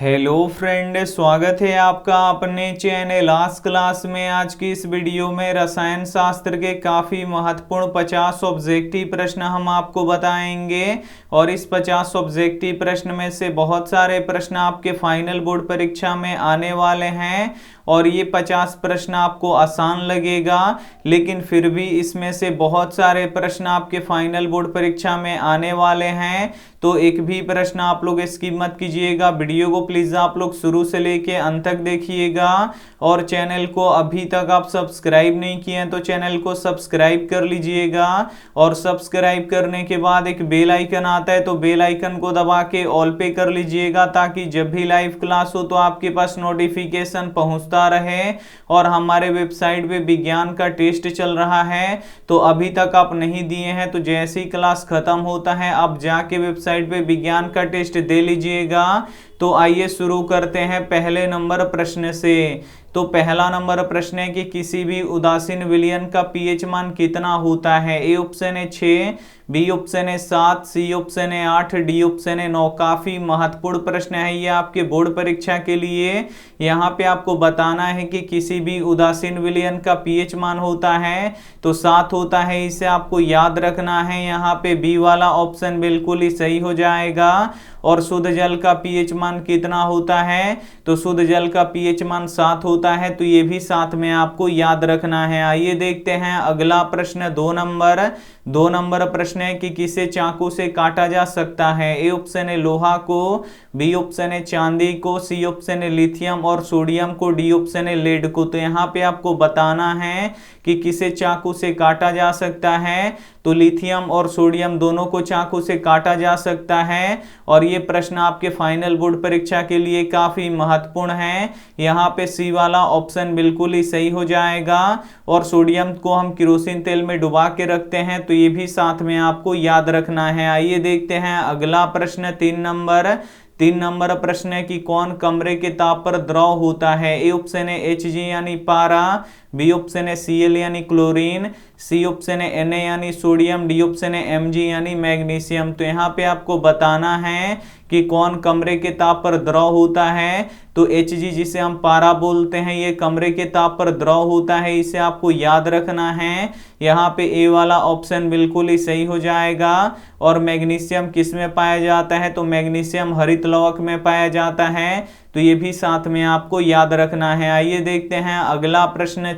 Hello friend, स्वागत है आपका अपने चैनल आज क्लास में। आज की इस वीडियो में रसायन शास्त्र के काफ़ी महत्वपूर्ण 50 ऑब्जेक्टिव प्रश्न हम आपको बताएंगे और इस 50 ऑब्जेक्टिव प्रश्न में से बहुत सारे प्रश्न आपके फाइनल बोर्ड परीक्षा में आने वाले हैं और ये 50 प्रश्न आपको आसान लगेगा, लेकिन फिर भी इसमें से बहुत सारे प्रश्न आपके फाइनल बोर्ड परीक्षा में आने वाले हैं, तो एक भी प्रश्न आप लोग स्किप मत कीजिएगा। वीडियो को प्लीज आप लोग शुरू से लेके अंत तक देखिएगा और चैनल को अभी तक आप सब्सक्राइब नहीं किए हैं तो चैनल को सब्सक्राइब कर लीजिएगा और सब्सक्राइब करने के बाद एक बेल आइकन आता है तो बेल आइकन को दबा के ऑल पे कर लीजिएगा ताकि जब भी लाइव क्लास हो तो आपके पास नोटिफिकेशन पहुंचता रहे। और हमारे वेबसाइट पे विज्ञान का टेस्ट चल रहा है, तो अभी तक आप नहीं दिए हैं तो जैसे ही क्लास खत्म होता है आप जाके वेबसाइट पे विज्ञान का टेस्ट दे लीजिएगा। तो आइए शुरू करते हैं पहले नंबर प्रश्न से। तो पहला नंबर प्रश्न है कि किसी भी उदासीन विलयन का पीएच मान कितना होता है। ए ऑप्शन है 6, बी ऑप्शन है 7, सी ऑप्शन है 8, डी ऑप्शन है 9। काफी महत्वपूर्ण प्रश्न है ये आपके बोर्ड परीक्षा के लिए। यहाँ पे आपको बताना है कि किसी भी उदासीन विलयन का पीएच मान होता है तो 7 होता है, इसे आपको याद रखना है। यहाँ पे बी वाला ऑप्शन बिल्कुल ही सही हो जाएगा। और शुद्ध जल का पीएच मान कितना होता है, तो शुद्ध जल का पीएच मान 7 होता है, तो ये भी साथ में आपको याद रखना है। आइए देखते हैं अगला प्रश्न। 2 नंबर प्रश्न है कि किसे चाकू से काटा जा सकता है। ए ऑप्शन है लोहा को, बी ऑप्शन है चांदी को, सी ऑप्शन है लिथियम और सोडियम को, डी ऑप्शन है लेड को। तो यहाँ पे आपको बताना है कि किसे चाकू से काटा जा सकता है, तो लिथियम और सोडियम दोनों को चाकू से काटा जा सकता है। और ये प्रश्न आपके फाइनल बोर्ड परीक्षा के लिए काफी महत्वपूर्ण है। यहाँ पे सी वाला ऑप्शन बिल्कुल ही सही हो जाएगा। और सोडियम को हम केरोसिन तेल में डुबा के रखते हैं, तो ये भी साथ में आपको याद रखना है। आइए देखते हैं अगला प्रश्न। 3 नंबर प्रश्न है कि कौन कमरे के ताप पर द्रव होता है। ए ऑप्शन है Hg यानी पारा, बी ऑप्शन है Cl यानी क्लोरीन, सी ऑप्शन है Na यानी सोडियम, डी ऑप्शन है Mg यानी मैग्नीशियम। तो यहाँ पे आपको बताना है कि कौन कमरे के ताप पर द्रव होता है, तो Hg जिसे हम पारा बोलते हैं ये कमरे के ताप पर द्रव होता है, इसे आपको याद रखना है। यहाँ पे ए वाला ऑप्शन बिल्कुल ही सही हो जाएगा। और मैग्नीशियम किस में पाया जाता है, तो मैग्नीशियम हरित लवक में पाया जाता है, तो ये भी साथ में आपको याद रखना है। आइए देखते हैं अगला प्रश्न।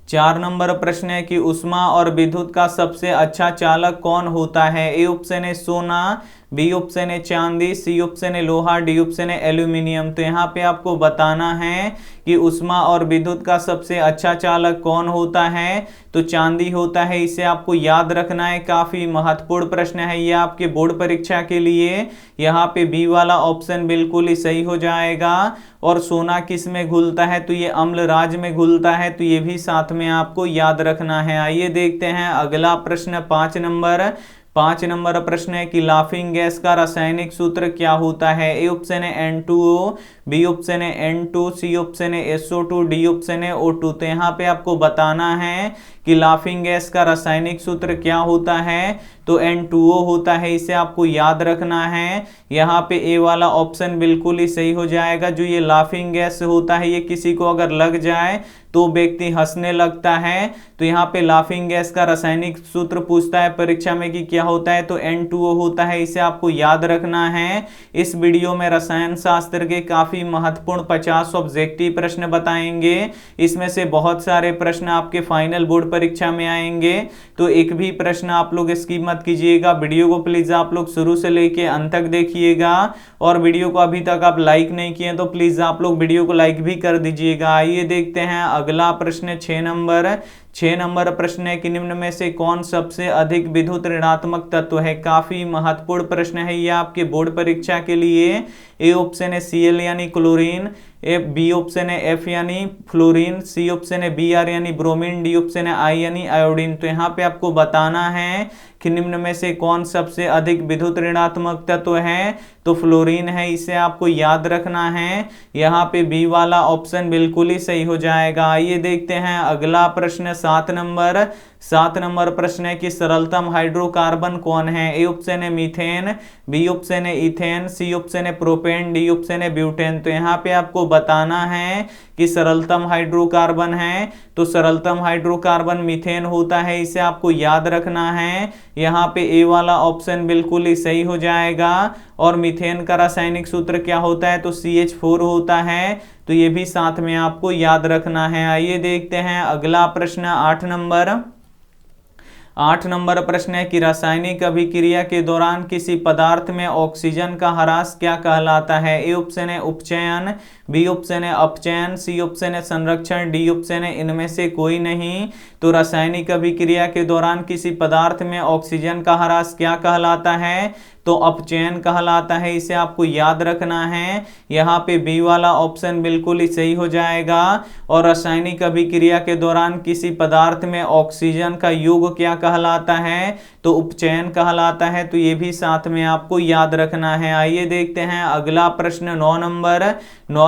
4 नंबर प्रश्न है कि उष्मा और विद्युत का सबसे अच्छा चालक कौन होता है। ए ऑप्शन है सोना, बी ऑप्शन है चांदी, सी ऑप्शन है लोहा, डी ऑप्शन है एल्यूमिनियम। तो यहाँ पे आपको बताना है कि उष्मा और विद्युत का सबसे अच्छा चालक कौन होता है, तो चांदी होता है, इसे आपको याद रखना है। काफी महत्वपूर्ण प्रश्न है ये आपके बोर्ड परीक्षा के लिए। यहाँ पे बी वाला ऑप्शन बिल्कुल ही सही हो जाएगा। और सोना किस में घुलता है, तो ये अम्लराज में घुलता है, तो ये भी साथ में आपको याद रखना है। आइए देखते हैं अगला प्रश्न। 5 नंबर प्रश्न है कि लाफिंग गैस का रासायनिक सूत्र क्या होता है। ए ऑप्शन है N2O, बी ऑप्शन है N2, सी ऑप्शन है SO2, डी ऑप्शन है O2। तो यहाँ पे आपको बताना है कि लाफिंग गैस का रासायनिक सूत्र क्या होता है, तो N2O होता है, इसे आपको याद रखना है। यहाँ पे ए वाला ऑप्शन बिल्कुल ही सही हो जाएगा। जो ये लाफिंग गैस होता है ये किसी को अगर लग जाए तो व्यक्ति हंसने लगता है, तो यहाँ पे लाफिंग गैस का रासायनिक सूत्र पूछता है परीक्षा में कि क्या होता है, तो N2O होता है, इसे आपको याद रखना है। इस वीडियो में रसायन शास्त्र के काफी महत्वपूर्ण 50 ऑब्जेक्टिव प्रश्न बताएंगे, इसमें से बहुत सारे प्रश्न आपके फाइनल बोर्ड परीक्षा में आएंगे, तो एक भी प्रश्न आप लोग स्किप मत कीजिएगा। वीडियो को प्लीज आप लोग शुरू से लेके अंत तक देखिएगा और वीडियो को अभी तक आप लाइक नहीं किए तो प्लीज आप लोग वीडियो को लाइक भी कर दीजिएगा। आइए देखते हैं अगला प्रश्न। 6 नंबर प्रश्न है कि निम्न में से कौन सबसे अधिक विद्युत ऋणात्मक तत्व है। काफी महत्वपूर्ण प्रश्न है ये आपके बोर्ड परीक्षा के लिए। ए ऑप्शन है Cl यानी क्लोरीन, बी ऑप्शन है F यानी फ्लोरीन, सी ऑप्शन है Br यानी ब्रोमीन, डी ऑप्शन है I यानी आयोडीन। तो यहाँ पे आपको बताना है कि निम्न में से कौन सबसे अधिक विद्युत ऋणात्मक तत्व है, तो फ्लोरीन है, इसे आपको याद रखना है। यहाँ पे बी वाला ऑप्शन बिल्कुल ही सही हो जाएगा। आइए देखते हैं अगला प्रश्न 7 नंबर प्रश्न है कि सरलतम हाइड्रोकार्बन कौन है। ए ऑप्शन है मीथेन, बी ऑप्शन है इथेन, सी ऑप्शन है प्रोपेन, डी ऑप्शन है ब्यूटेन। तो यहाँ पे आपको बताना है कि सरलतम हाइड्रोकार्बन है, तो सरलतम हाइड्रोकार्बन मीथेन होता है, इसे आपको याद रखना है। यहाँ पे ए वाला ऑप्शन बिल्कुल ही सही हो जाएगा। और मीथेन का रासायनिक सूत्र क्या होता है, तो CH4 होता है, तो ये भी साथ में आपको याद रखना है। आइए देखते हैं अगला प्रश्न 8 नंबर प्रश्न है कि रासायनिक अभिक्रिया के दौरान किसी पदार्थ में ऑक्सीजन का ह्रास क्या कहलाता है। ए ऑप्शन है उपचयन, बी ऑप्शन है अपचयन, सी ऑप्शन है संरक्षण, डी ऑप्शन है इनमें से कोई नहीं। तो रासायनिक अभिक्रिया के दौरान किसी पदार्थ में ऑक्सीजन का ह्रास क्या कहलाता है, तो अपचयन कहलाता है, इसे आपको याद रखना है। यहाँ पे बी वाला ऑप्शन बिल्कुल ही सही हो जाएगा। और रासायनिक अभिक्रिया के दौरान किसी पदार्थ में ऑक्सीजन का योग क्या कहलाता है, तो उपचयन कहलाता है, तो ये भी साथ में आपको याद रखना है। आइए देखते हैं अगला प्रश्न 9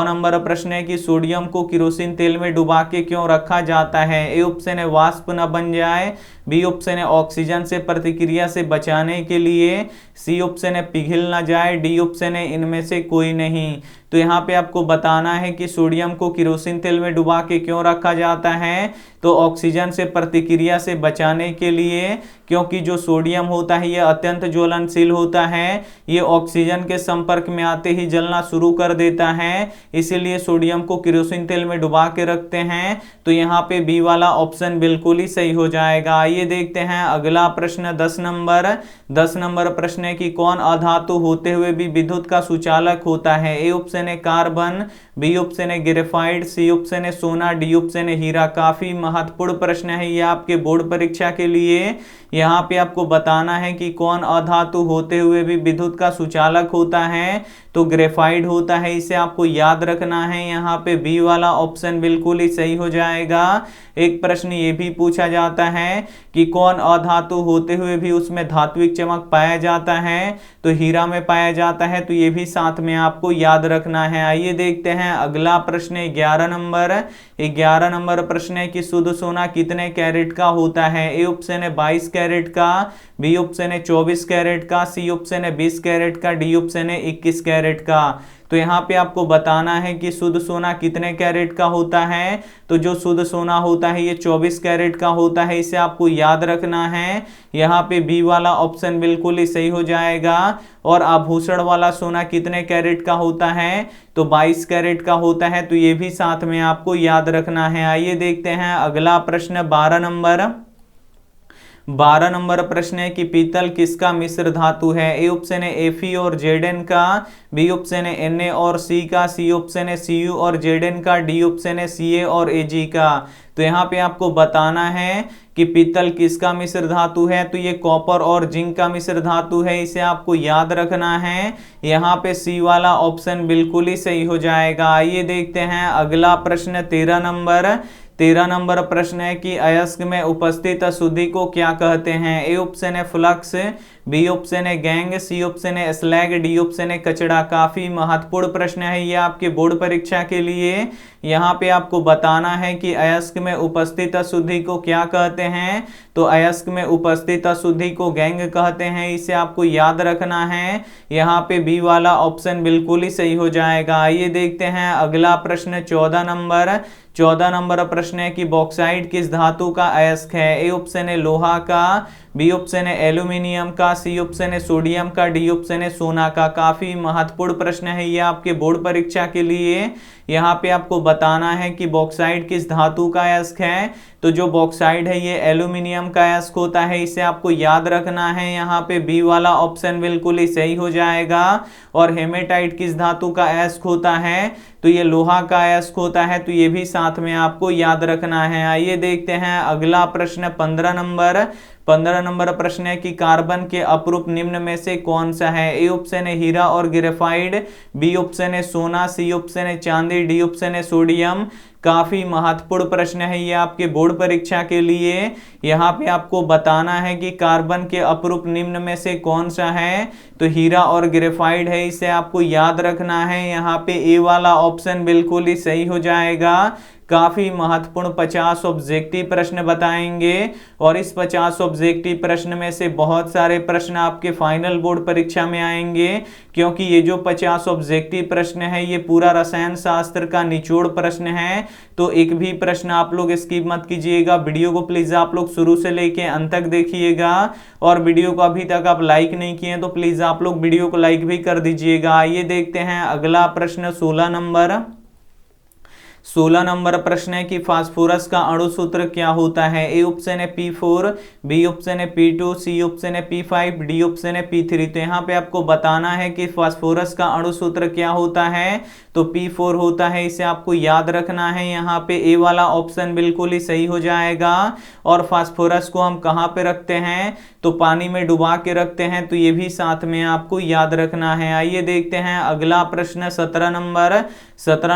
नंबर प्रश्न है कि सोडियम को किरोसिन तेल में डुबा के क्यों रखा जाता है। ए ऑप्शन है वाष्प न बन जाए, बी ऑप्शन है ऑक्सीजन से प्रतिक्रिया से बचाने के लिए, सी ऑप्शन है पिघल ना जाए, डी ऑप्शन है इनमें से कोई नहीं। तो यहाँ पे आपको बताना है कि सोडियम को किरोसिन तेल में डुबा के क्यों रखा जाता है, तो ऑक्सीजन से प्रतिक्रिया से बचाने के लिए, क्योंकि जो सोडियम होता है यह अत्यंत ज्वलनशील होता है, ये ऑक्सीजन के संपर्क में आते ही जलना शुरू कर देता है, इसीलिए सोडियम को किरोसिन तेल में डुबा के रखते हैं। तो यहाँ पे बी वाला ऑप्शन बिल्कुल ही सही हो जाएगा। आइए देखते हैं अगला प्रश्न 10 नंबर प्रश्न है कि कौन अधातु होते हुए भी विद्युत का सुचालक होता है। ए ऑप्शन है कार्बन, बी ऑप्शन है ग्रेफाइट, सी ऑप्शन है सोना, डी ऑप्शन है हीरा। काफी महत्वपूर्ण प्रश्न है ये आपके बोर्ड परीक्षा के लिए। यहाँ पे आपको बताना है कि कौन अधातु होते हुए भी विद्युत का सुचालक होता है, तो ग्रेफाइट होता है, इसे आपको याद रखना है। यहाँ पे बी वाला ऑप्शन बिल्कुल ही सही हो जाएगा। एक प्रश्न ये भी पूछा जाता है कि कौन अधातु होते हुए भी उसमें धात्विक चमक पाया जाता है, तो हीरा में पाया जाता है, तो ये भी साथ में आपको याद रखना है। आइए देखते हैं अगला प्रश्न 11 नंबर प्रश्न है कि शुद्ध सोना कितने कैरेट का होता है। ए ऑप्शन है 22 कैरेट का, बी ऑप्शन है 24 कैरेट का, सी ऑप्शन है 20 कैरेट का, डी ऑप्शन है 21 कैरेट का। तो यहाँ पे आपको बताना है कि शुद्ध सोना कितने कैरेट का होता है, तो जो शुद्ध सोना होता है ये 24 कैरेट का होता है, इसे आपको याद रखना है। यहाँ पे बी वाला ऑप्शन बिल्कुल ही सही हो जाएगा। और आभूषण वाला सोना कितने कैरेट का होता है, तो 22 कैरेट का होता है, तो ये भी साथ में आपको याद रखना है। आइए देखते हैं अगला प्रश्न 12 नंबर प्रश्न है कि पीतल किसका मिश्र धातु है। ए ऑप्शन है Fe और Zn का, बी ऑप्शन है Na और C का, सी ऑप्शन है Cu और Zn का, डी ऑप्शन है Ca और Ag का। तो यहाँ पे आपको बताना है कि पीतल किसका मिश्र धातु है, तो ये कॉपर और जिंक का मिश्र धातु है, इसे आपको याद रखना है। यहाँ पे सी वाला ऑप्शन बिल्कुल ही सही हो जाएगा। आइए देखते हैं अगला प्रश्न 13 नंबर प्रश्न है कि अयस्क में उपस्थित अशुद्धि को क्या कहते हैं। ए ऑप्शन है फ्लक्स, बी ऑप्शन है गैंग, सी ऑप्शन है स्लैग, डी ऑप्शन है कचड़ा। काफी महत्वपूर्ण प्रश्न है ये आपके बोर्ड परीक्षा के लिए। यहाँ पे आपको बताना है कि अयस्क में उपस्थित अशुद्धि को क्या कहते हैं, तो अयस्क में उपस्थित अशुद्धि को गैंग कहते हैं, इसे आपको याद रखना है। यहाँ पे बी वाला ऑप्शन बिल्कुल ही सही हो जाएगा। आइए देखते हैं अगला प्रश्न 14 नंबर प्रश्न है कि बॉक्साइट किस धातु का अयस्क है। ए ऑप्शन है लोहा का, बी ऑप्शन है एल्यूमिनियम का, सी ऑप्शन है सोडियम का, डी ऑप्शन है सोना का। काफी महत्वपूर्ण प्रश्न है ये आपके बोर्ड परीक्षा के लिए। यहाँ पे आपको बताना है कि बॉक्साइट किस धातु का अयस्क है, तो जो बॉक्साइट है ये एल्यूमिनियम का अयस्क होता है, इसे आपको याद रखना है। यहाँ पे बी वाला ऑप्शन बिल्कुल ही सही हो जाएगा। और हेमेटाइट किस धातु का अयस्क होता है, तो ये लोहा का अयस्क होता है, तो ये भी साथ में आपको याद रखना है। आइए देखते हैं अगला प्रश्न 15 15 नंबर प्रश्न है कि कार्बन के अपरूप निम्न में से कौन सा है? ए ऑप्शन है हीरा और ग्रेफाइट, बी ऑप्शन है सोना, सी ऑप्शन है चांदी, डी ऑप्शन है सोडियम। काफी महत्वपूर्ण प्रश्न है ये आपके बोर्ड परीक्षा के लिए। यहाँ पे आपको बताना है कि कार्बन के अपरूप निम्न में से कौन सा है, तो हीरा और ग्रेफाइट है, इसे आपको याद रखना है। यहाँ पे ए वाला ऑप्शन बिल्कुल ही सही हो जाएगा। काफी महत्वपूर्ण 50 ऑब्जेक्टिव प्रश्न बताएंगे और इस 50 ऑब्जेक्टिव प्रश्न में से बहुत सारे प्रश्न आपके फाइनल बोर्ड परीक्षा में आएंगे, क्योंकि ये जो 50 ऑब्जेक्टिव प्रश्न है ये पूरा रसायन शास्त्र का निचोड़ प्रश्न है। तो एक भी प्रश्न आप लोग स्किप मत कीजिएगा। वीडियो को प्लीज आप लोग शुरू से लेके अंत तक देखिएगा और वीडियो को अभी तक आप लाइक नहीं किए तो प्लीज आप लोग वीडियो को लाइक भी कर दीजिएगा। आइए देखते हैं अगला प्रश्न 16 नंबर प्रश्न है कि फास्फोरस का अणु सूत्र क्या होता है? ए ऑप्शन है P4, बी ऑप्शन है P2, सी ऑप्शन है P5, डी ऑप्शन है P3। तो यहाँ पे आपको बताना है कि फास्फोरस का अणु सूत्र क्या होता है, तो P4 होता है, इसे आपको याद रखना है। यहाँ पे ए वाला ऑप्शन बिल्कुल ही सही हो जाएगा। और फास्फोरस को हम कहाँ पे रखते हैं, तो पानी में डुबा के रखते हैं, तो ये भी साथ में आपको याद रखना है। आइए देखते हैं अगला प्रश्न 17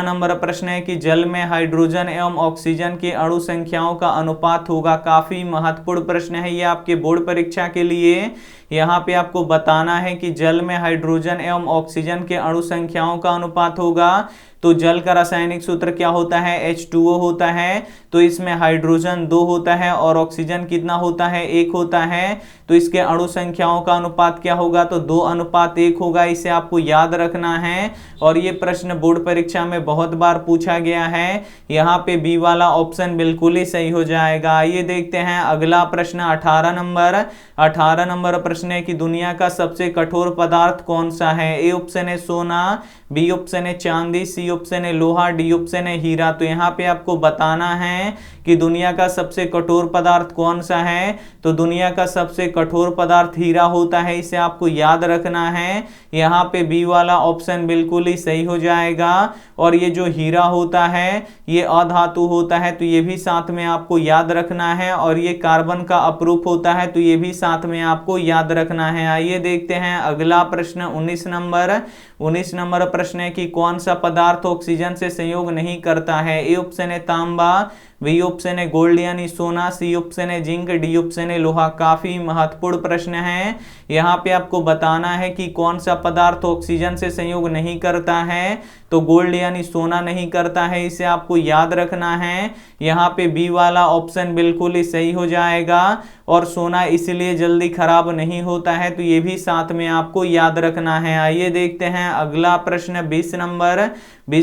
नंबर प्रश्न है कि जल में हाइड्रोजन एवं ऑक्सीजन के अणु संख्याओं का अनुपात होगा। काफी महत्वपूर्ण प्रश्न है ये आपके बोर्ड परीक्षा के लिए। यहाँ पे आपको बताना है कि जल में हाइड्रोजन एवं ऑक्सीजन के अणु संख्याओं का अनुपात होगा। तो जल का रासायनिक सूत्र क्या होता है? H2O होता है। तो इसमें हाइड्रोजन 2 होता है और ऑक्सीजन कितना होता है? 1 होता है। तो इसके अणु संख्याओं का अनुपात क्या होगा? तो 2:1 होगा। इसे आपको याद रखना है और ये प्रश्न बोर्ड परीक्षा में बहुत बार पूछा गया है। यहाँ पे बी वाला ऑप्शन बिल्कुल ही सही हो जाएगा। आइए देखते हैं अगला प्रश्न 18 नंबर प्रश्न है कि दुनिया का सबसे कठोर पदार्थ कौन सा है? ए ऑप्शन है सोना, बी ऑप्शन है चांदी, सी ऑप्शन है लोहा, डी ऑप्शन है हीरा। तो यहाँ पे आपको बताना है कि दुनिया का सबसे कठोर पदार्थ कौन सा है, तो दुनिया का सबसे कठोर पदार्थ हीरा होता है, इसे आपको याद रखना है। यहाँ पे बी वाला ऑप्शन बिल्कुल ही सही हो जाएगा। और ये जो हीरा होता है ये अधातु होता है, तो ये भी साथ में आपको याद रखना है। और ये कार्बन का अपरूप होता है, तो ये भी साथ में आपको याद रखना है। आइए देखते हैं अगला प्रश्न 19 नंबर प्रश्न है कि कौन सा पदार्थ ऑक्सीजन से संयोग नहीं करता है? ए ऑप्शन है तांबा, बी ऑप्शन है गोल्ड यानी सोना, सी ऑप्शन है जिंक, डी ऑप्शन है लोहा। काफी महत्वपूर्ण प्रश्न है। यहाँ पे आपको बताना है कि कौन सा पदार्थ ऑक्सीजन से संयोग नहीं करता है, तो गोल्ड यानी सोना नहीं करता है, इसे आपको याद रखना है। यहाँ पे बी वाला ऑप्शन बिल्कुल ही सही हो जाएगा। और सोना इसलिए जल्दी खराब नहीं होता है, तो ये भी साथ में आपको याद रखना है। आइए देखते हैं अगला प्रश्न 20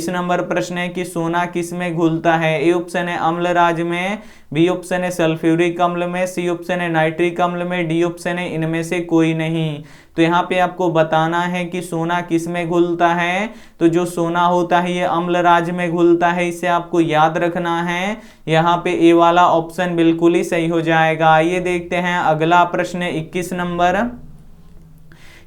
नंबर प्रश्न है कि सोना किस में घुलता है? ए ऑप्शन है अम्ल राज में, बी ऑप्शन है सल्फ्यूरिक अम्ल में, सी ऑप्शन है नाइट्रिक अम्ल में, डी ऑप्शन है इनमें से कोई नहीं। तो यहाँ पे आपको बताना है कि सोना किस में घुलता है, तो जो सोना होता है ये अम्ल राज में घुलता है, इसे आपको याद रखना है। यहाँ पे ए वाला ऑप्शन बिल्कुल ही सही हो जाएगा। आइए देखते हैं अगला प्रश्न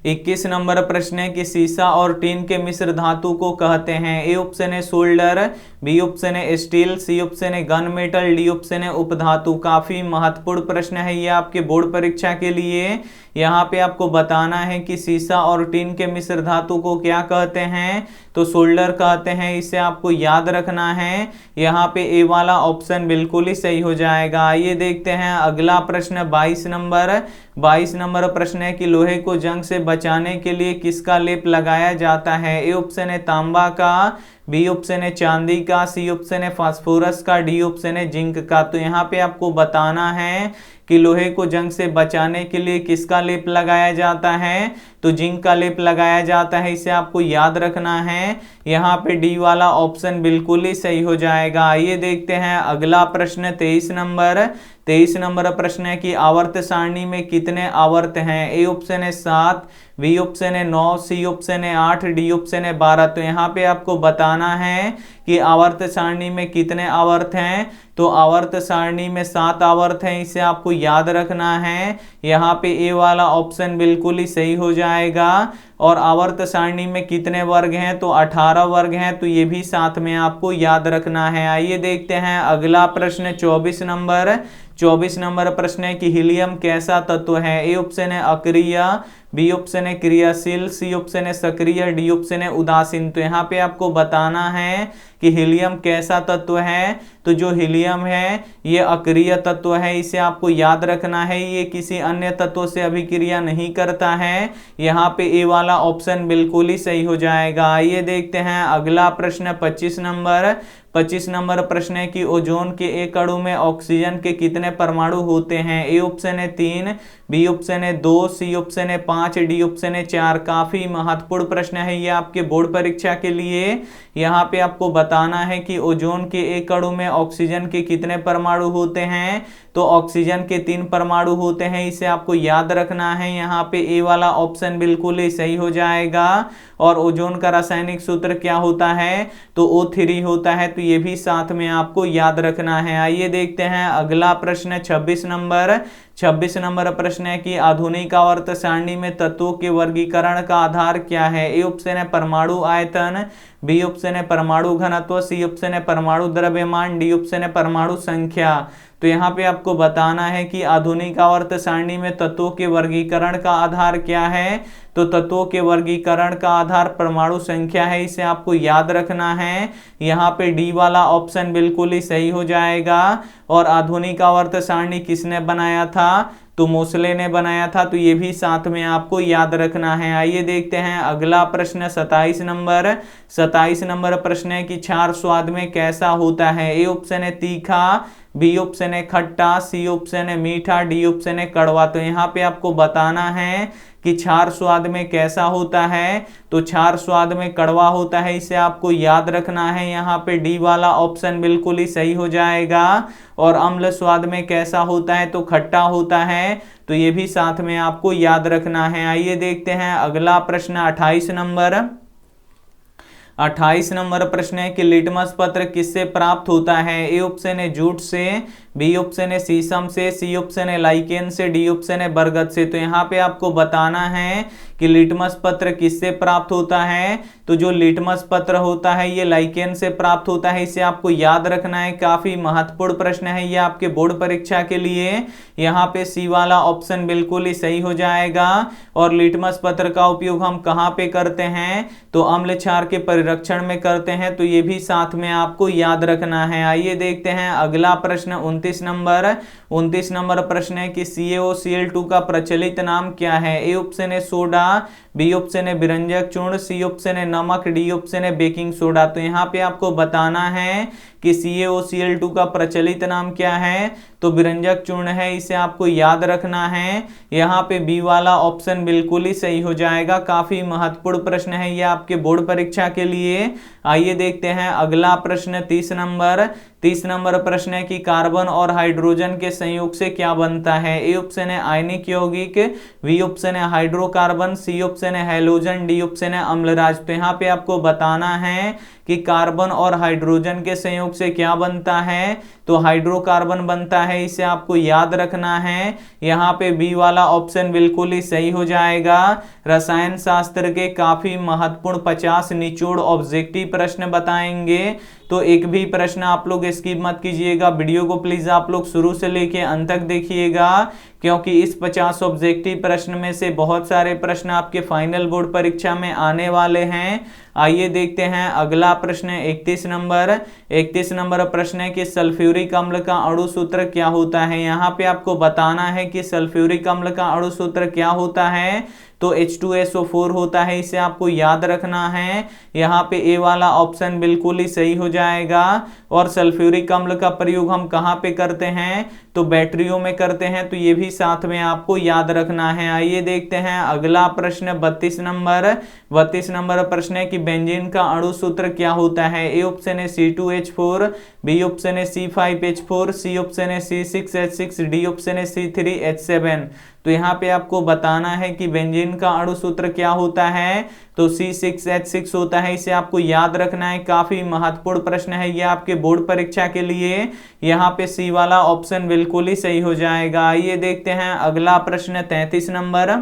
21 नंबर प्रश्न है कि सीसा और टीन के मिश्र धातु को कहते हैं? ए ऑप्शन है सोल्डर, बी ऑप्शन है स्टील, सी ऑप्शन है गन मेटल, डी ऑप्शन है उपधातु। काफी महत्वपूर्ण प्रश्न है ये आपके बोर्ड परीक्षा के लिए। यहाँ पे आपको बताना है कि सीसा और टीन के मिश्र धातु को क्या कहते हैं, तो सोल्डर कहते हैं, इसे आपको याद रखना है। यहाँ पे ए वाला ऑप्शन बिल्कुल ही सही हो जाएगा। आइए देखते हैं अगला प्रश्न 22 नंबर प्रश्न है कि लोहे को जंग से बचाने के लिए किसका लेप लगाया जाता है? ए ऑप्शन है तांबा का, बी ऑप्शन है चांदी का, सी ऑप्शन है फास्फोरस का, डी ऑप्शन है जिंक का। तो यहाँ पे आपको बताना है कि लोहे को जंग से बचाने के लिए किसका लेप लगाया जाता है, तो जिंक का लेप लगाया जाता है, इसे आपको याद रखना है। यहाँ पे डी वाला ऑप्शन बिल्कुल ही सही हो जाएगा। आइए देखते हैं अगला प्रश्न 23 नंबर प्रश्न है कि आवर्त सारणी में कितने आवर्त हैं? ए ऑप्शन है 7, बी ऑप्शन है 9, सी ऑप्शन है 8, डी ऑप्शन है 12। तो यहाँ पे आपको बताना है कि आवर्त सारणी में कितने आवर्त हैं, तो आवर्त सारणी में 7 आवर्त हैं, इसे आपको याद रखना है। यहाँ पे ए वाला ऑप्शन बिल्कुल ही सही हो जाएगा। और आवर्त सारणी में कितने वर्ग हैं, तो 18 वर्ग हैं, तो ये भी साथ में आपको याद रखना है। आइए देखते हैं अगला प्रश्न 24 24 नंबर प्रश्न है कि हीलियम कैसा तत्व है। ए ऑप्शन है अक्रिय, बी ऑप्शन है क्रियाशील, सी ऑप्शन है सक्रिय, डी ऑप्शन है उदासीन। तो यहाँ पे आपको बताना है कि हीलियम कैसा तत्व है। तो जो हीलियम है ये अक्रिय तत्व है, इसे आपको याद रखना है, ये किसी अन्य तत्व से अभिक्रिया नहीं करता है। यहाँ पे ए वाला ऑप्शन बिल्कुल ही सही हो जाएगा। आइए देखते हैं अगला प्रश्न 25 नंबर। 25 नंबर प्रश्न है कि ओजोन के एक अणु में ऑक्सीजन के कितने परमाणु होते हैं। ए ऑप्शन है 3, बी ऑप्शन है 2, सी ऑप्शन है 5, डी ऑप्शन है 4। काफी महत्वपूर्ण प्रश्न है ये आपके बोर्ड परीक्षा के लिए। यहाँ पे आपको बताना है कि ओजोन के एक अणु में ऑक्सीजन के कितने परमाणु होते हैं। तो ऑक्सीजन के 3 परमाणु होते हैं, इसे आपको याद रखना है। यहाँ पे ए वाला ऑप्शन बिल्कुल ही सही हो जाएगा। और ओजोन का रासायनिक सूत्र क्या होता है, तो O3 होता है। तो ये भी साथ में आपको याद रखना है। आइए देखते हैं अगला प्रश्न 26 नंबर। 26 नंबर प्रश्न है कि आधुनिक आवर्त सारणी में तत्वों के वर्गीकरण का आधार क्या है। ए ऑप्शन है परमाणु आयतन, बी ऑप्शन है परमाणु घनत्व, सी ऑप्शन है परमाणु द्रव्यमान, डी ऑप्शन है परमाणु संख्या। तो यहाँ पे आपको बताना है कि आधुनिक आवर्त सारणी में तत्वों के वर्गीकरण का आधार क्या है। तो तत्वों के वर्गीकरण का आधार परमाणु संख्या है, इसे आपको याद रखना है। यहाँ पे डी वाला ऑप्शन बिल्कुल ही सही हो जाएगा। और आधुनिक आवर्त सारणी किसने बनाया था, तो मोसले ने बनाया था। तो ये भी साथ में आपको याद रखना है। आइए देखते हैं अगला प्रश्न 27 नंबर। 27 नंबर प्रश्न है कि क्षार स्वाद में कैसा होता है। ए ऑप्शन है तीखा, बी ऑप्शन है खट्टा, सी ऑप्शन है मीठा, डी ऑप्शन है कड़वा। तो यहाँ पे आपको बताना है कि क्षार स्वाद में कैसा होता है। तो क्षार स्वाद में कड़वा होता है, इसे आपको याद रखना है। यहाँ पे डी वाला ऑप्शन बिल्कुल ही सही हो जाएगा। और अम्ल स्वाद में कैसा होता है, तो खट्टा होता है। तो ये भी साथ में आपको याद रखना है। आइए देखते हैं अगला प्रश्न 28 नंबर। 28 नंबर प्रश्न है कि लिटमस पत्र किससे प्राप्त होता है। ए ऑप्शन है जूट से, बी ऑप्शन है शीशम से, सी ऑप्शन है लाइकेन से, डी ऑप्शन है बरगद से। तो यहाँ पे आपको बताना है कि लिटमस पत्र किससे प्राप्त होता है। तो जो लिटमस पत्र होता है ये लाइकेन से प्राप्त होता है, इसे आपको याद रखना है। काफी महत्वपूर्ण प्रश्न है ये आपके बोर्ड परीक्षा के लिए। यहाँ पे सी वाला ऑप्शन बिल्कुल ही सही हो जाएगा। और लिटमस पत्र का उपयोग हम कहाँ पे करते हैं, तो अम्ल क्षार के परिरक्षण में करते हैं। तो ये भी साथ में आपको याद रखना है। आइए देखते हैं अगला प्रश्न 29 नंबर। 29 नंबर प्रश्न है कि CaOCl2 का प्रचलित नाम क्या है। ए ऑप्शन है सोडा, बी ऑप्शन है विरंजक चूर्ण, सी ऑप्शन है नमक, डी ऑप्शन है बेकिंग सोडा। तो यहाँ पे आपको बताना है कि CaOCl2 का प्रचलित नाम क्या है, तो विरंजक चूर्ण है, इसे आपको याद रखना है। यहाँ पे बी वाला ऑप्शन बिल्कुल ही सही हो जाएगा। काफी महत्वपूर्ण प्रश्न है ये आपके बोर्ड परीक्षा के लिए। आइए देखते हैं अगला प्रश्न 30 नंबर। 30 नंबर प्रश्न है कि कार्बन और हाइड्रोजन के संयोग से क्या बनता है। ए ऑप्शन है आयनिक यौगिक, बी ऑप्शन है हाइड्रोकार्बन, सी ऑप्शन है हैलोजन, डी ऑप्शन है अम्लराज। तो यहाँ पे आपको बताना है कि कार्बन और हाइड्रोजन के संयोग से क्या बनता है, तो हाइड्रोकार्बन बनता है, इसे आपको याद रखना है। यहाँ पे बी वाला ऑप्शन बिल्कुल ही सही हो जाएगा। रसायन शास्त्र के काफी महत्वपूर्ण 50 निचोड़ ऑब्जेक्टिव प्रश्न बताएंगे, तो एक भी प्रश्न आप लोग स्किप मत कीजिएगा। वीडियो को प्लीज आप लोग शुरू से लेके अंत तक देखिएगा, क्योंकि इस 50 ऑब्जेक्टिव प्रश्न में से बहुत सारे प्रश्न आपके फाइनल बोर्ड परीक्षा में आने वाले हैं। आइए देखते हैं अगला प्रश्न 31 नंबर। 31 नंबर प्रश्न है कि सल्फ्यूरिक अम्ल का अणु सूत्र क्या होता है। यहाँ पे आपको बताना है कि सल्फ्यूरिक अम्ल का अणु सूत्र क्या होता है, तो H2SO4 होता है, इसे आपको याद रखना है। यहाँ पे ए वाला ऑप्शन बिल्कुल ही सही हो जाएगा। और सल्फ्यूरिक अम्ल का प्रयोग हम कहाँ पे करते हैं, तो बैटरियों में करते हैं, तो ये भी साथ में आपको याद रखना है। आइए देखते हैं अगला प्रश्न 32 नंबर। 32 नंबर प्रश्न है कि बेंजीन का अणु सूत्र क्या होता है। ए ऑप्शन है C2H4, बी ऑप्शन है C5H4, सी ऑप्शन है C6H6, डी ऑप्शन है C3H7। तो यहाँ पे आपको बताना है कि बेंजीन का अणु सूत्र क्या होता है, तो C6H6 होता है, इसे आपको याद रखना है। काफी महत्वपूर्ण प्रश्न है ये आपके बोर्ड परीक्षा के लिए। यहाँ पे सी वाला ऑप्शन बिल्कुल ही सही हो जाएगा। आइए देखते हैं अगला प्रश्न 33 नंबर।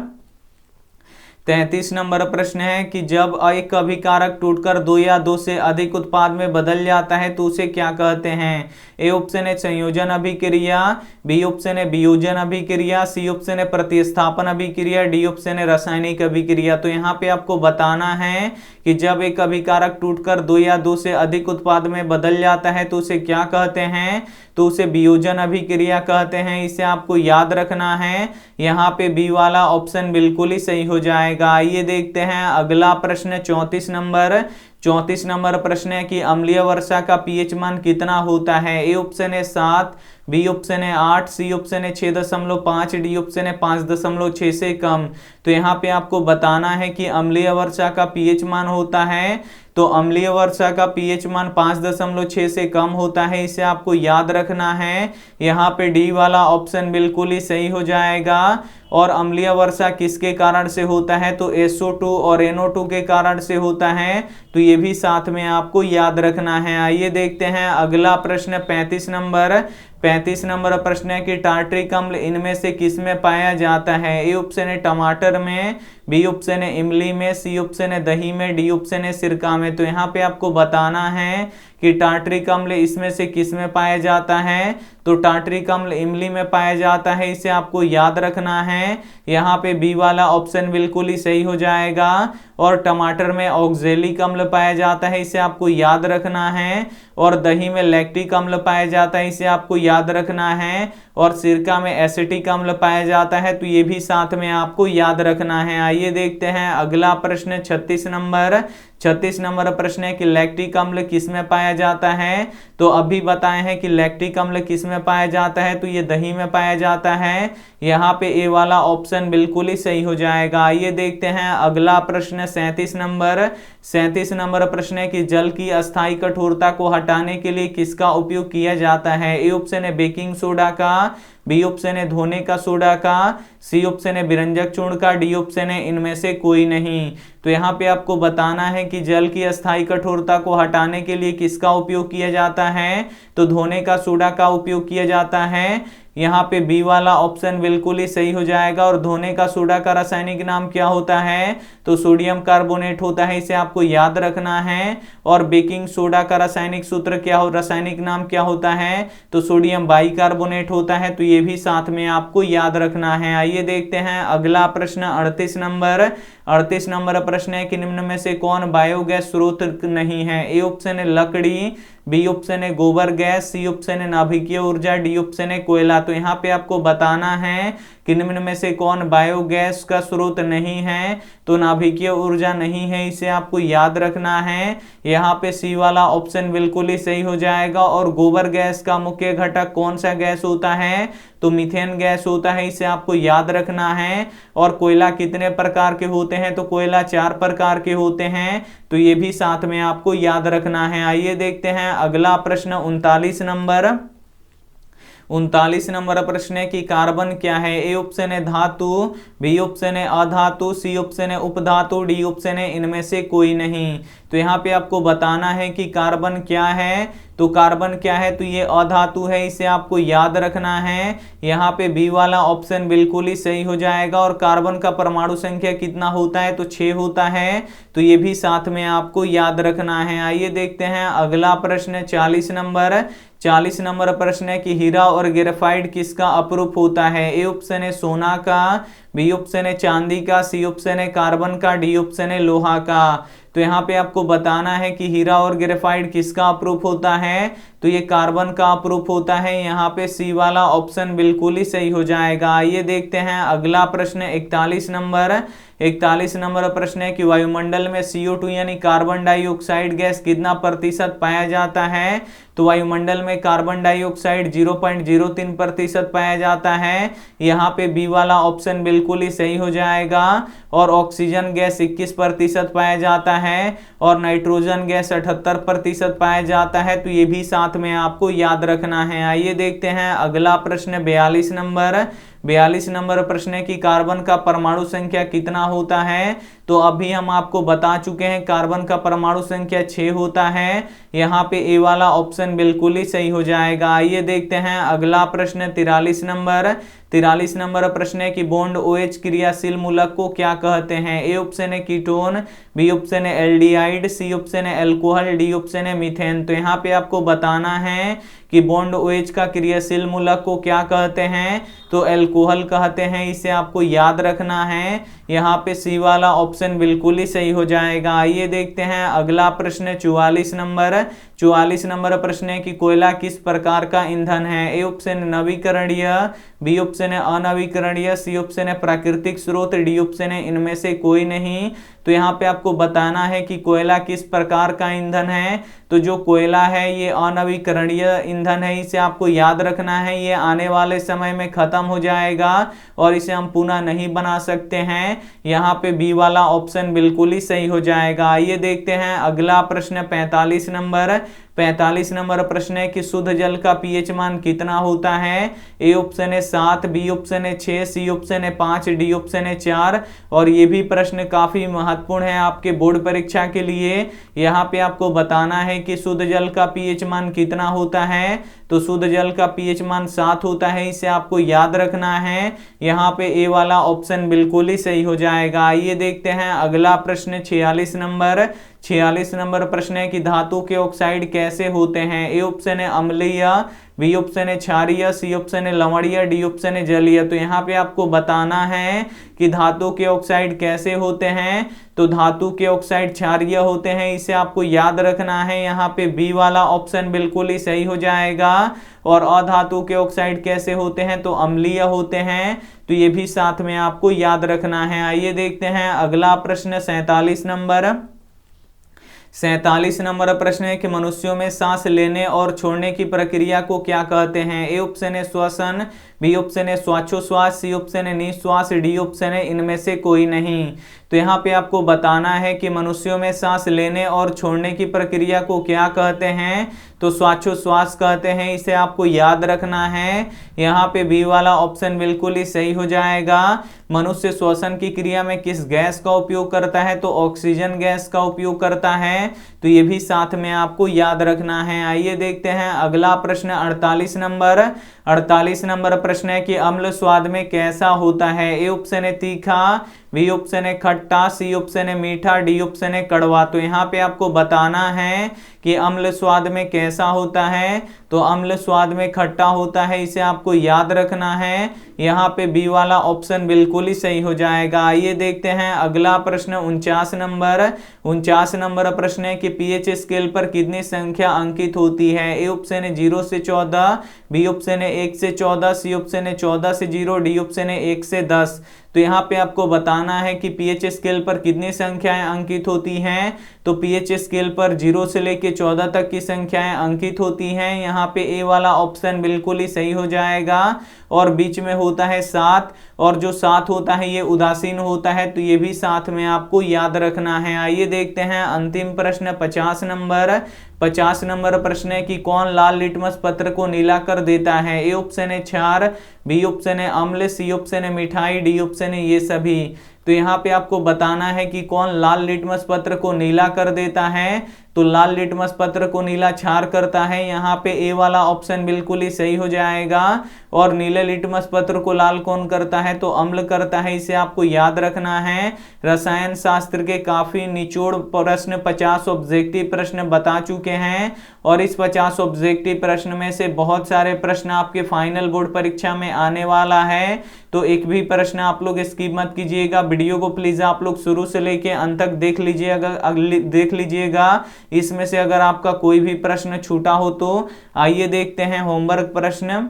33 नंबर प्रश्न है कि जब एक अभिकारक टूटकर दो या दो से अधिक उत्पाद में बदल जाता है तो उसे क्या कहते हैं? ए ऑप्शन है संयोजन अभिक्रिया, बी ऑप्शन है वियोजन अभिक्रिया, सी ऑप्शन है प्रतिस्थापन अभिक्रिया, डी ऑप्शन है रासायनिक अभिक्रिया। तो यहाँ पे आपको बताना है कि जब एक अभिकारक टूटकर दो या दो से अधिक उत्पाद में बदल जाता है तो उसे क्या कहते हैं? तो उसे वियोजन अभिक्रिया कहते हैं। इसे आपको याद रखना है। यहाँ पे बी वाला ऑप्शन बिल्कुल ही सही हो जाएगा। आइए देखते हैं अगला प्रश्न 34 नंबर। 34 नंबर प्रश्न है कि अम्लीय वर्षा का पीएच मान कितना होता है? ए ऑप्शन है 7, बी ऑप्शन है 8, सी ऑप्शन है 6.5, डी ऑप्शन है 5.6 से कम। तो यहाँ पे आपको बताना है कि अम्लीय वर्षा का पीएच मान होता है, तो अम्लीय वर्षा का पीएच मान 5.6 से कम होता है। इसे आपको याद रखना है। यहाँ पे डी वाला ऑप्शन बिल्कुल ही सही हो जाएगा। और अम्लीय वर्षा किसके कारण से होता है? तो SO2 और NO2 के कारण से होता है। तो ये भी साथ में आपको याद रखना है। आइए देखते हैं अगला प्रश्न 35 नंबर। 35 नंबर प्रश्न है कि टार्ट्रिक अम्ल इनमें से किस में पाया जाता है? ए ऑप्शन है टमाटर में, बी ऑप्शन है इमली में, सी ऑप्शन है दही में, डी ऑप्शन है सिरका में। तो यहाँ पे आपको बताना है कि टार्ट्रिक अम्ल इसमें से किस में पाया जाता है? तो टार्ट्रिक अम्ल इमली में पाया जाता है। इसे आपको याद रखना है। यहाँ पे बी वाला ऑप्शन बिल्कुल ही सही हो जाएगा। और टमाटर में ऑक्जेलिक अम्ल पाया जाता है। इसे आपको याद रखना है। और दही में लैक्टिक अम्ल पाया जाता है। इसे आपको याद रखना है। और सिरका में एसिटिक अम्ल पाया जाता है। तो ये भी साथ में आपको याद रखना है। आइए देखते हैं अगला प्रश्न 36 नंबर। 36 नंबर प्रश्न है कि लैक्टिक अम्ल किस में पाया जाता है? तो अभी बताए हैं कि लैक्टिक अम्ल किस में पाया जाता है? तो ये दही में पाया जाता है। यहाँ पे ए वाला ऑप्शन बिल्कुल ही सही हो जाएगा। आइए देखते हैं अगला प्रश्न 37 नंबर। 37 नंबर प्रश्न है कि जल की अस्थायी कठोरता को हटाने के लिए किसका उपयोग किया जाता है? ए ऑप्शन है बेकिंग सोडा का, बी ऑप्शन है धोने का सोडा का, सी ऑप्शन है विरंजक चूर्ण का, डी ऑप्शन है इनमें से कोई नहीं। तो यहाँ पे आपको बताना है कि जल की अस्थायी कठोरता को हटाने के लिए किसका उपयोग किया जाता है? तो धोने का सोडा का उपयोग किया जाता है। यहाँ पे बी वाला ऑप्शन बिल्कुल ही सही हो जाएगा। और धोने का सोडा का रासायनिक नाम क्या होता है? तो सोडियम कार्बोनेट होता है। इसे आपको याद रखना है। और बेकिंग सोडा का रासायनिक सूत्र क्या हो, रासायनिक नाम क्या होता है? तो सोडियम बाइकार्बोनेट होता है। तो ये भी साथ में आपको याद रखना है। आइए देखते हैं अगला प्रश्न 38 नंबर। 38 नंबर प्रश्न है कि निम्न में से कौन बायोगैस स्रोत नहीं है? ए ऑप्शन है लकड़ी, बी ऑप्शन है गोबर गैस, सी ऑप्शन है नाभिकीय ऊर्जा, डी ऑप्शन है कोयला। तो यहाँ पे आपको बताना है कि निम्न में से कौन बायोगैस का स्रोत नहीं है? तो नाभिकीय ऊर्जा नहीं है। इसे आपको याद रखना है। यहाँ पे सी वाला ऑप्शन बिल्कुल ही सही हो जाएगा। और गोबर गैस का मुख्य घटक कौन सा गैस होता है? तो मीथेन गैस होता है। इसे आपको याद रखना है। और कोयला कितने प्रकार के होते हैं? तो कोयला 4 प्रकार के होते हैं। तो ये भी साथ में आपको याद रखना है। आइए देखते हैं अगला प्रश्न 39 नंबर। 39 नंबर प्रश्न है कि कार्बन क्या है? ए ऑप्शन है धातु, बी ऑप्शन है अधातु, सी ऑप्शन है उपधातु, डी ऑप्शन है इनमें से कोई नहीं। तो यहाँ पे आपको बताना है कि कार्बन क्या है। तो कार्बन क्या है? तो ये अधातु है। इसे आपको याद रखना है। यहाँ पे बी वाला ऑप्शन बिल्कुल ही सही हो जाएगा। और कार्बन का परमाणु संख्या कितना होता है? तो 6 होता है। तो ये भी साथ में आपको याद रखना है। आइए देखते हैं अगला प्रश्न 40 नंबर। 40 नंबर प्रश्न है कि हीरा और ग्रेफाइट किसका अपरूप होता है? ए ऑप्शन है सोना का, बी ऑप्शन है चांदी का, सी ऑप्शन है कार्बन का, डी ऑप्शन है लोहा का। तो यहाँ पे आपको बताना है कि हीरा और ग्रेफाइट किसका अपरूप होता है? तो ये कार्बन का अपरूप होता है। यहाँ पे सी वाला ऑप्शन बिल्कुल ही सही हो जाएगा। आइए देखते हैं अगला प्रश्न 41 नंबर। 41 नंबर प्रश्न है कि वायुमंडल में CO2 यानी कार्बन डाइऑक्साइड गैस कितना प्रतिशत पाया जाता है? तो वायुमंडल में कार्बन डाइऑक्साइड 0.03% पाया जाता है। यहाँ पे बी वाला ऑप्शन बिल्कुल ही सही हो जाएगा। और ऑक्सीजन गैस 21% पाया जाता है। और नाइट्रोजन गैस 78% पाया जाता है। तो ये भी साथ में आपको याद रखना है। आइए देखते हैं अगला प्रश्न 42 नंबर। 42 नंबर प्रश्न है कि कार्बन का परमाणु संख्या कितना होता है। तो अभी हम आपको बता चुके हैं कार्बन का परमाणु संख्या 6 होता है। यहाँ पे ए वाला ऑप्शन बिल्कुल ही सही हो जाएगा। आइए देखते हैं अगला प्रश्न 43 नंबर प्रश्न है कि बॉन्ड OH क्रियाशील मूलक को क्या कहते हैं। ए ऑप्शन है कीटोन, बी ऑप्शन है एल्डिहाइड, सी ऑप्शन है अल्कोहल, डी ऑप्शन है मीथेन। तो यहाँ पे आपको बताना है कि बॉन्ड OH का क्रियाशील मूलक को क्या कहते हैं। तो अल्कोहल कहते हैं, इसे आपको याद रखना है। यहाँ पे सी वाला ऑप्शन बिल्कुल ही सही हो जाएगा। आइए देखते हैं अगला प्रश्न 44 नंबर प्रश्न है कि कोयला किस प्रकार का ईंधन है। ए ऑप्शन नवीकरणीय, बी ऑप्शन है अनवीकरणीय, सी ऑप्शन है प्राकृतिक स्रोत, डी ऑप्शन है इनमें से कोई नहीं। तो यहाँ पे आपको बताना है कि कोयला किस प्रकार का ईंधन है। तो जो कोयला है ये अनवीकरणीय ईंधन है, इसे आपको याद रखना है। ये आने वाले समय में खत्म हो जाएगा और इसे हम पुनः नहीं बना सकते हैं। यहाँ पे बी वाला ऑप्शन बिल्कुल ही सही हो जाएगा। आइए देखते हैं अगला प्रश्न 45 नंबर प्रश्न है कि शुद्ध जल का pH मान कितना होता है। ए ऑप्शन है 7, बी ऑप्शन है 6, सी ऑप्शन है 5, डी ऑप्शन है 4। और ये भी प्रश्न काफी महत्वपूर्ण है आपके बोर्ड परीक्षा के लिए। यहाँ पे आपको बताना है कि शुद्ध जल का pH मान कितना होता है। तो शुद्ध जल का pH मान 7 होता है, इसे आपको याद रखना है। यहाँ पे ए वाला ऑप्शन बिल्कुल ही सही हो जाएगा। आइए देखते हैं अगला प्रश्न 46 नंबर प्रश्न है कि धातु के ऑक्साइड कैसे होते हैं। ए ऑप्शन है अम्लीय, बी ऑप्शन है क्षारीय, सी ऑप्शन है लवणीय, डी ऑप्शन है जलीय। तो यहाँ पे आपको बताना है कि धातु के ऑक्साइड कैसे होते हैं। तो धातु के ऑक्साइड क्षारीय होते हैं, इसे आपको याद रखना है। यहाँ पे बी वाला ऑप्शन बिल्कुल ही सही हो जाएगा। और अधातु के ऑक्साइड कैसे होते हैं, तो अम्लीय होते हैं। तो ये भी साथ में आपको याद रखना है। आइए देखते हैं अगला प्रश्न 47 नंबर प्रश्न है कि मनुष्यों में सांस लेने और छोड़ने की प्रक्रिया को क्या कहते हैं। ए ऑप्शन है श्वसन, बी ऑप्शन है श्वासोश्वास, सी ऑप्शन है निश्वास, डी ऑप्शन है इनमें से कोई नहीं। तो यहाँ पे आपको बताना है कि मनुष्यों में सांस लेने और छोड़ने की प्रक्रिया को क्या कहते हैं। तो श्वासोश्वास कहते हैं, इसे आपको याद रखना है। यहाँ पे बी वाला ऑप्शन बिल्कुल ही सही हो जाएगा। मनुष्य श्वसन की क्रिया में किस गैस का उपयोग करता है। तो ऑक्सीजन गैस का उपयोग करता है। तो ये भी साथ में आपको याद रखना है। आइए देखते हैं अगला प्रश्न 48 नंबर प्रश्न है कि अम्ल स्वाद में कैसा होता है। ए ऑप्शन है तीखा, बी ऑप्शन है खट्टा, सी ऑप्शन है मीठा, डी ऑप्शन है कड़वा। तो यहाँ पे आपको बताना है कि अम्ल स्वाद में कैसा होता है। तो अम्ल स्वाद में खट्टा होता है, इसे आपको याद रखना है। यहाँ पे बी वाला ऑप्शन बिल्कुल ही सही हो जाएगा। आइए देखते हैं अगला प्रश्न 49 नंबर प्रश्न है कि pH स्केल पर कितनी संख्या अंकित होती है। ए ऑप्शन है 0 से 14, बी ऑप्शन है 1 से 14, सी ऑप्शन है 14 से 0, डी ऑप्शन है 1 से 10। तो यहाँ पे आपको बताना है कि pH स्केल पर कितनी संख्याएं अंकित होती हैं। तो pH स्केल पर 0 से लेके 14 तक की संख्याएं अंकित होती हैं। यहाँ पे ए वाला ऑप्शन बिल्कुल ही सही हो जाएगा। और बीच में होता है 7, और जो 7 होता है ये उदासीन होता है। तो ये भी साथ में आपको याद रखना है। आइए देखते हैं अंतिम प्रश्न 50 नंबर प्रश्न है कि कौन लाल लिटमस पत्र को नीला कर देता है। ए ऑप्शन है क्षार, बी ऑप्शन है अम्ल, सी ऑप्शन है मिठाई, डी ऑप्शन है ये सभी। तो यहाँ पे आपको बताना है कि कौन लाल लिटमस पत्र को नीला कर देता है। तो लाल लिटमस पत्र को नीला क्षार करता है। यहाँ पे ए वाला ऑप्शन बिल्कुल ही सही हो जाएगा। और नीले लिटमस पत्र को लाल कौन करता है, तो अम्ल करता है, इसे आपको याद रखना है। रसायन शास्त्र के काफी निचोड़ प्रश्न 50 ऑब्जेक्टिव प्रश्न बता चुके हैं। और इस 50 ऑब्जेक्टिव प्रश्न में से बहुत सारे प्रश्न आपके फाइनल बोर्ड परीक्षा में आने वाला है। तो एक भी प्रश्न आप लोग स्किप मत कीजिएगा। वीडियो को प्लीज आप लोग शुरू से लेके अंत तक देख लीजिएगा। इसमें से अगर आपका कोई भी प्रश्न छूटा हो तो आइए देखते हैं होमवर्क प्रश्न।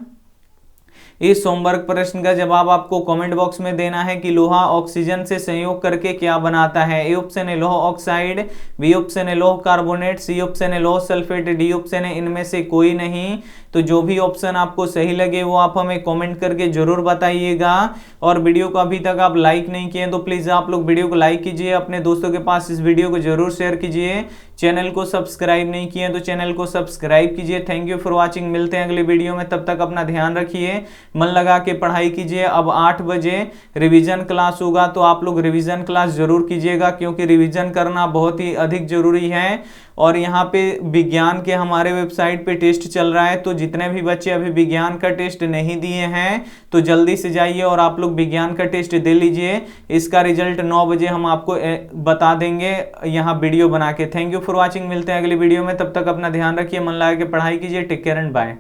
इस होमवर्क प्रश्न का जवाब आपको कमेंट बॉक्स में देना है कि लोहा ऑक्सीजन से संयोग करके क्या बनाता है। ए ऑप्शन है लोह ऑक्साइड, बी ऑप्शन है लोह कार्बोनेट, सी ऑप्शन है लोह सल्फेट, डी ऑप्शन है इनमें से कोई नहीं। तो तो जो भी ऑप्शन आपको सही लगे वो आप हमें कमेंट करके जरूर बताइएगा। और वीडियो को अभी तक आप लाइक नहीं किए तो प्लीज आप लोग वीडियो को लाइक कीजिए, अपने दोस्तों के पास इस वीडियो को जरूर शेयर कीजिए। चैनल को सब्सक्राइब नहीं किए तो चैनल को सब्सक्राइब कीजिए। थैंक यू फॉर वॉचिंग, मिलते हैं अगले वीडियो में, तब तक अपना ध्यान रखिए, मन लगा के पढ़ाई कीजिए। अब 8 बजे रिवीजन क्लास होगा तो आप लोग रिवीजन क्लास जरूर कीजिएगा, क्योंकि रिवीजन करना बहुत ही अधिक जरूरी है। और यहाँ पे विज्ञान के हमारे वेबसाइट पे टेस्ट चल रहा है, तो जितने भी बच्चे अभी विज्ञान का टेस्ट नहीं दिए हैं तो जल्दी से जाइए और आप लोग विज्ञान का टेस्ट दे लीजिए। इसका रिजल्ट 9 बजे हम आपको बता देंगे यहाँ वीडियो बना के। थैंक यू फॉर वॉचिंग, मिलते हैं अगली वीडियो में, तब तक अपना ध्यान रखिए, मन लगा के पढ़ाई कीजिए। Take care and bye.